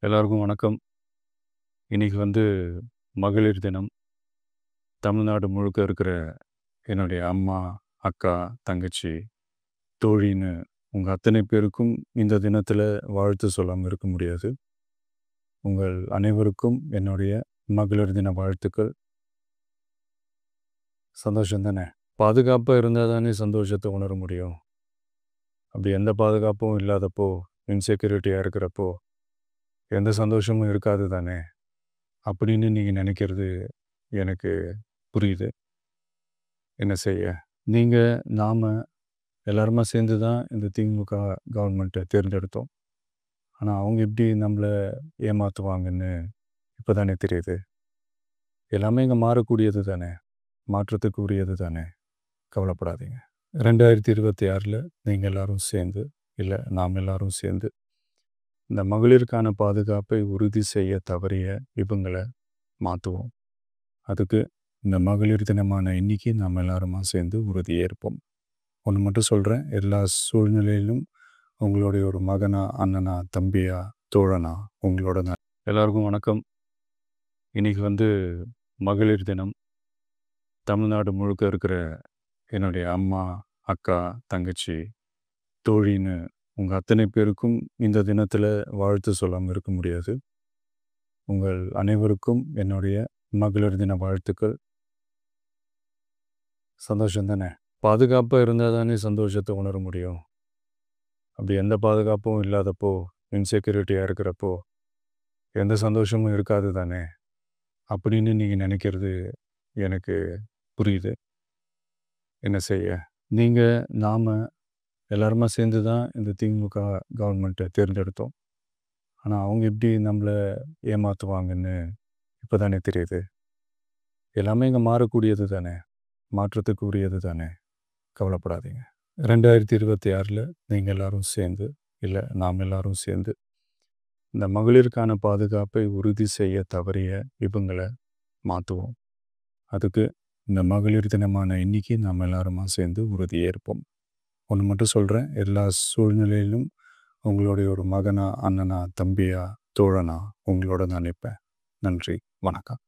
எல்லாருக்கும் வணக்கம். இன்னைக்கு மகளிர் தினம். தமிழ்நாடு முழுக்க இருக்கிற என்னுடைய அம்மா, அக்கா, தங்கச்சி, தோழின்னு உங்க அத்தனை பேருக்கும் இந்த தினத்தில வாழ்த்து சொல்லாம இருக்க முடியாது. உங்கள் அனைவருக்கும் என்னுடைய மகளிர் தின வாழ்த்துக்கள். சந்தோஷம் தானே? பாதுகாப்பா இருந்தா தானே சந்தோஷத்த உணர முடியும். அப்படி எந்த பாதுகாப்பும் இல்லாதப்போ, இன்செக்யூரிட்டியா இருக்கிறப்போ, எந்த சந்தோஷமும் இருக்காது தானே! அப்படின்னு நீங்க நினைக்கிறது எனக்கு புரியுது. என்ன செய்ய? நீங்க, நாம எல்லாருமா சேர்ந்து தான் இந்த திமுக கவர்மெண்ட்டை தேர்ந்தெடுத்தோம். ஆனா, அவங்க எப்படி நம்மள ஏமாத்துவாங்கன்னு இப்ப தானே தெரியுது. எல்லாமே இங்க மாறக்கூடியது தானே! மாற்றத்துக்கு உரியது தானே! கவலைப்படாதீங்க. 2026ல நீங்க எல்லாரும் சேர்ந்து, இல்ல நாம் எல்லாரும் சேர்ந்து, இந்த மகளிருக்கான பாதுகாப்பை உறுதி செய்ய தவறிய இவங்கள மாத்துவோம். அதுக்கு இந்த மகளிர் தினமான இன்னைக்கு நாம் எல்லாருமா சேர்ந்து உறுதியேற்போம். ஒன்று மட்டும் சொல்கிறேன், எல்லா சூழ்நிலையிலும் உங்களுடைய ஒரு மகனா, அண்ணனா, தம்பியா, தோழனா உங்களோட நான். எல்லாருக்கும் வணக்கம். இன்னைக்கு மகளிர் தினம். தமிழ்நாடு முழுக்க இருக்கிற என்னுடைய அம்மா, அக்கா, தங்கச்சி, தோழின்னு உங்கள் அத்தனை பேருக்கும் இந்த தினத்தில் வாழ்த்து சொல்லாமல் இருக்க முடியாது. உங்கள் அனைவருக்கும் என்னுடைய மகளிர் தின வாழ்த்துக்கள். சந்தோஷம் தானே? பாதுகாப்பாக இருந்தால் தானே சந்தோஷத்தை உணர முடியும். அப்படி எந்த பாதுகாப்பும் இல்லாதப்போ, இன்செக்யூரிட்டியாக இருக்கிறப்போ, எந்த சந்தோஷமும் இருக்காது தானே! அப்படின்னு நீங்கள் நினைக்கிறது எனக்கு புரியுது. என்ன செய்ய? நீங்க, நாம எல்லாருமா சேர்ந்து தான் இந்த திமுக கவர்மெண்ட்டை தேர்ந்தெடுத்தோம். ஆனா, அவங்க எப்படி நம்மள ஏமாத்துவாங்கன்னு இப்ப தானே தெரியுது. எல்லாமே இங்க மாறக்கூடியது தானே! மாற்றத்துக்கு உரியது தானே! கவலைப்படாதீங்க. 2026ல நீங்க எல்லாரும் சேர்ந்து, இல்ல நாம் எல்லாரும் சேர்ந்து, இந்த மகளிருக்கான பாதுகாப்பை உறுதி செய்ய தவறிய இவங்கள மாத்துவோம். அதுக்கு இந்த மகளிர் தினமான இன்னைக்கு நாம் எல்லாருமா சேர்ந்து உறுதியேற்போம். ஒன்று மட்டும் சொல்கிறேன், எல்லா சூழ்நிலையிலும் உங்களுடைய ஒரு மகனா, அண்ணனா, தம்பியா, தோழனா உங்களோட நான் நிற்பேன். நன்றி, வணக்கம்.